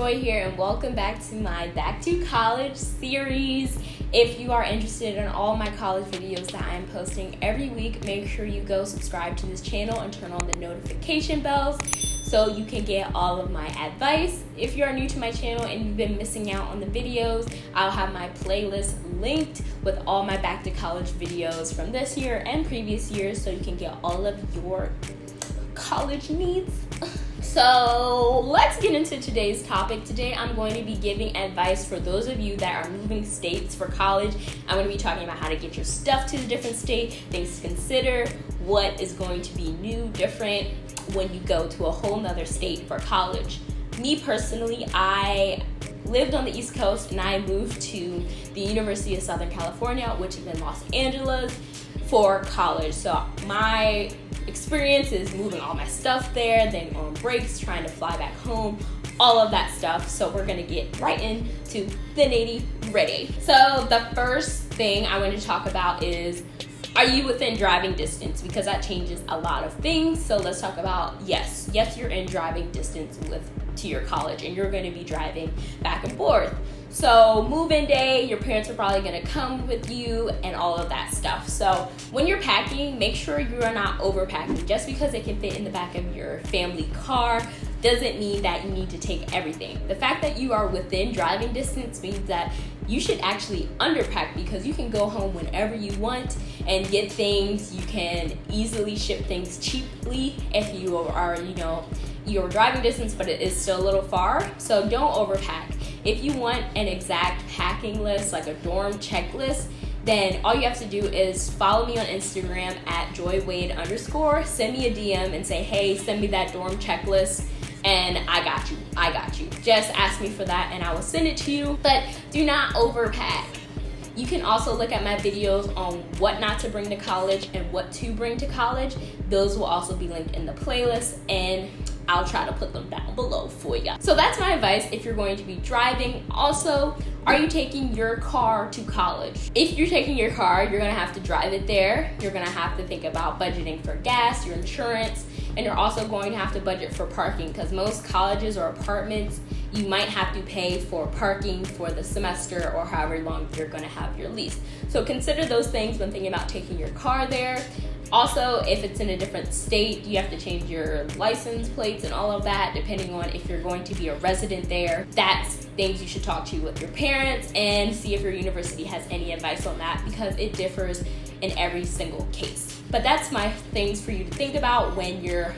Joy here, and welcome back to my Back to College series. If you are interested in all my college videos that I am posting every week, make sure you go subscribe to this channel and turn on the notification bells so you can get all of my advice. If you are new to my channel and you've been missing out on the videos, I'll have my playlist linked with all my Back to College videos from this year and previous years so you can get all of your college needs. So let's get into today's topic. Today I'm going to be giving advice for those of you that are moving states for college. I'm going to be talking about how to get your stuff to the different state, things to consider, what is going to be new, different when you go to a whole nother state for college. Me personally, I lived on the East Coast and I moved to the University of Southern California, which is in Los Angeles, for college. So my experience is moving all my stuff there, then on breaks, trying to fly back home, all of that stuff. So we're gonna get right into the nitty-gritty. So the first thing I want to talk about is, are you within driving distance? Because that changes a lot of things. So let's talk about, yes, you're in driving distance to your college and you're going to be driving back and forth. So move-in day, your parents are probably going to come with you and all of that stuff. So when you're packing, make sure you are not overpacking. Just because it can fit in the back of your family car doesn't mean that you need to take everything. The fact that you are within driving distance means that you should actually underpack, because you can go home whenever you want and get things. You can easily ship things cheaply if you are, you're driving distance, but it is still a little far. So don't overpack. If you want an exact packing list, like a dorm checklist, then all you have to do is follow me on Instagram at joywade_. Send me a DM and say, hey, send me that dorm checklist. And I got you. Just ask me for that and I will send it to you. But do not overpack. You can also look at my videos on what not to bring to college and what to bring to college. Those will also be linked in the playlist, and I'll try to put them down below for you. So that's my advice if you're going to be driving. Also, are you taking your car to college? If you're taking your car, you're gonna have to drive it there. You're gonna have to think about budgeting for gas, your insurance, and you're also going to have to budget for parking, because most colleges or apartments, you might have to pay for parking for the semester or however long you're gonna have your lease. So consider those things when thinking about taking your car there. Also, if it's in a different state, you have to change your license plates and all of that, depending on if you're going to be a resident there. That's things you should talk to with your parents and see if your university has any advice on that, because it differs in every single case. But that's my things for you to think about when you're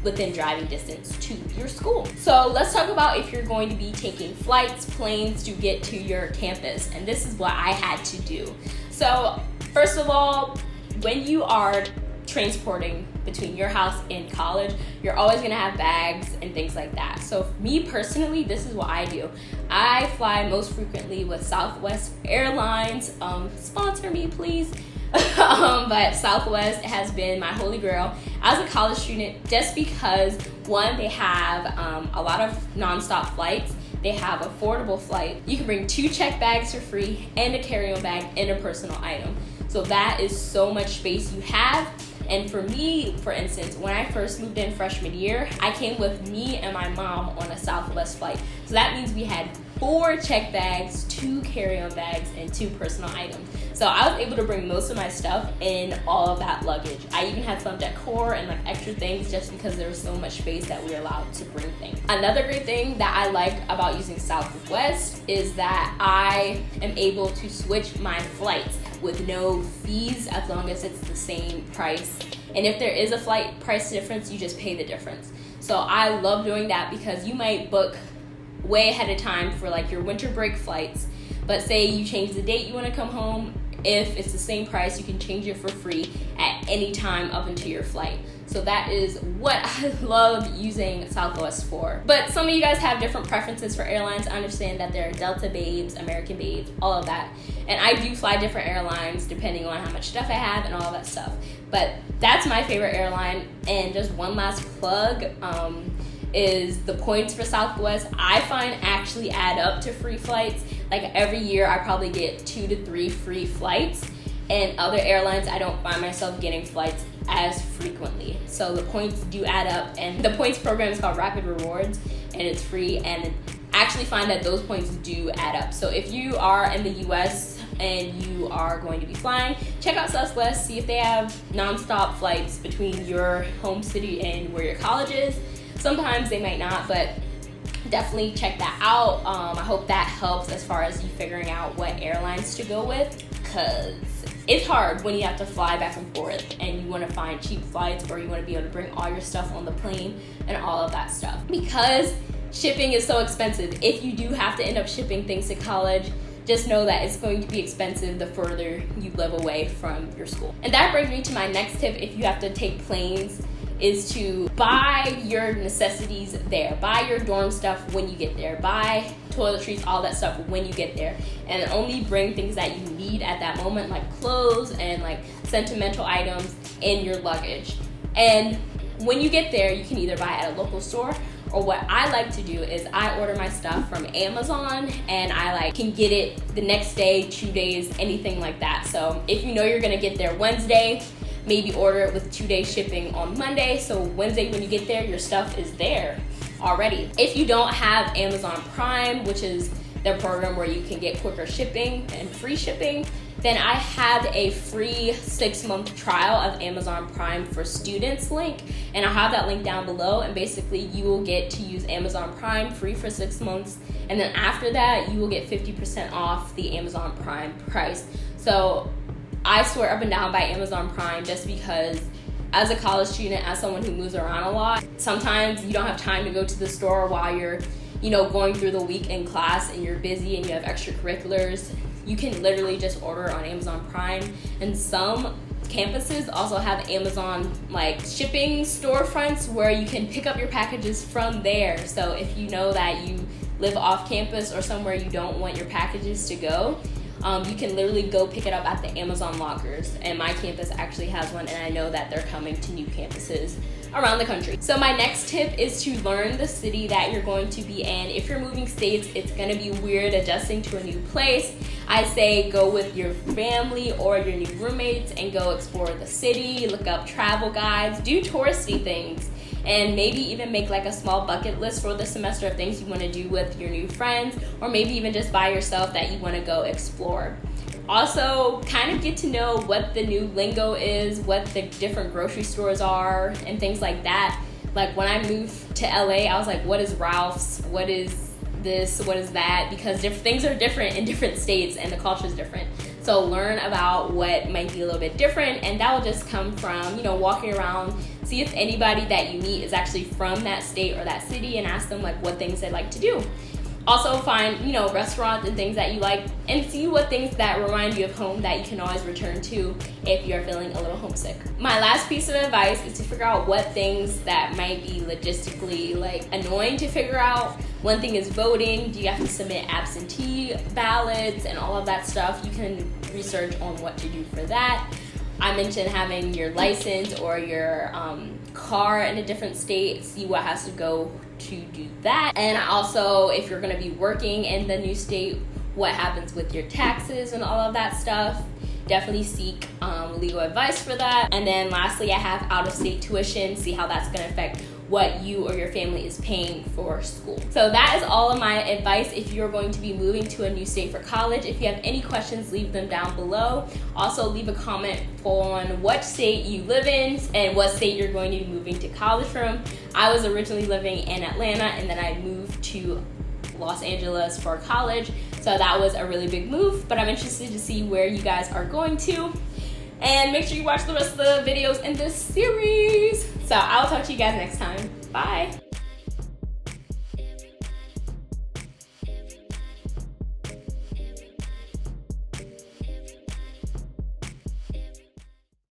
within driving distance to your school. So let's talk about if you're going to be taking flights, planes to get to your campus. And this is what I had to do. So first of all, when you are transporting between your house and college, you're always gonna have bags and things like that. So me personally, this is what I do. I fly most frequently with Southwest Airlines. Sponsor me, please. But Southwest has been my holy grail as a college student, just because, one, they have a lot of nonstop flights. They have affordable flights. You can bring 2 check bags for free and a carry-on bag and a personal item. So that is so much space you have. And for me, for instance, when I first moved in freshman year, I came with me and my mom on a Southwest flight. So that means we had 4 check bags, 2 carry-on bags, and 2 personal items. So I was able to bring most of my stuff in all of that luggage. I even had some decor and like extra things just because there was so much space that we were allowed to bring things. Another great thing that I like about using Southwest is that I am able to switch my flights with no fees as long as it's the same price. And if there is a flight price difference, you just pay the difference. So I love doing that, because you might book way ahead of time for like your winter break flights, but say you change the date you want to come home. If it's the same price, you can change it for free at any time up until your flight. So that is what I love using Southwest for. But some of you guys have different preferences for airlines. I understand that there are Delta babes, American babes, all of that. And I do fly different airlines depending on how much stuff I have and all of that stuff. But that's my favorite airline. And just one last plug is the points for Southwest. I find actually add up to free flights. Like every year I probably get 2 to 3 free flights. And other airlines, I don't find myself getting flights as frequently. So the points do add up, and the points program is called Rapid Rewards, and it's free. And actually find that those points do add up. So if you are in the US and you are going to be flying, check out Southwest, see if they have nonstop flights between your home city and where your college is. Sometimes they might not, but definitely check that out. I hope that helps as far as you figuring out what airlines to go with, because it's hard when you have to fly back and forth and you want to find cheap flights, or you want to be able to bring all your stuff on the plane and all of that stuff. Because shipping is so expensive, if you do have to end up shipping things to college, just know that it's going to be expensive the further you live away from your school. And that brings me to my next tip if you have to take planes, is to buy your necessities there. Buy your dorm stuff when you get there. Buy toiletries, all that stuff when you get there. And only bring things that you need at that moment, like clothes and like sentimental items in your luggage. And when you get there, you can either buy at a local store, or what I like to do is I order my stuff from Amazon, and I can get it the next day, 2 days, anything like that. So if you know you're gonna get there Wednesday, maybe order it with 2 day shipping on Monday. So Wednesday when you get there, your stuff is there already. If you don't have Amazon Prime, which is their program where you can get quicker shipping and free shipping, then I have a free 6-month trial of Amazon Prime for students link, and I'll have that link down below. And basically you will get to use Amazon Prime free for 6 months, and then after that you will get 50% off the Amazon Prime price. So I swear up and down by Amazon Prime, just because as a college student, as someone who moves around a lot, sometimes you don't have time to go to the store while you're going through the week in class and you're busy and you have extracurriculars. You can literally just order on Amazon Prime, and some campuses also have Amazon shipping storefronts where you can pick up your packages from there. So if you know that you live off campus or somewhere you don't want your packages to go, you can literally go pick it up at the Amazon lockers. And my campus actually has one, and I know that they're coming to new campuses around the country. So my next tip is to learn the city that you're going to be in. If you're moving states, it's gonna be weird adjusting to a new place. I say go with your family or your new roommates and go explore the city, look up travel guides, do touristy things, and maybe even make a small bucket list for the semester of things you want to do with your new friends, or maybe even just by yourself that you want to go explore. Also, kind of get to know what the new lingo is, what the different grocery stores are, and things like that. When I moved to LA, I was like, what is Ralph's? What is this? What is that? Because things are different in different states and the culture is different. So learn about what might be a little bit different, and that will just come from, walking around. See if anybody that you meet is actually from that state or that city, and ask them what things they like to do. Also find, restaurants and things that you like, and see what things that remind you of home that you can always return to if you're feeling a little homesick. My last piece of advice is to figure out what things that might be logistically annoying to figure out. One thing is voting. Do you have to submit absentee ballots and all of that stuff? You can research on what to do for that. I mentioned having your license or your car in a different state, see what has to go to do that. And also, if you're going to be working in the new state, what happens with your taxes and all of that stuff. Definitely seek legal advice for that. And then lastly, I have out-of-state tuition. See how that's going to affect what you or your family is paying for school. So that is all of my advice if you're going to be moving to a new state for college. If you have any questions, leave them down below. Also, leave a comment on what state you live in and what state you're going to be moving to college from. I was originally living in Atlanta, and then I moved to Los Angeles for college. So that was a really big move, but I'm interested to see where you guys are going to. And make sure you watch the rest of the videos in this series. So I'll talk to you guys next time. Bye.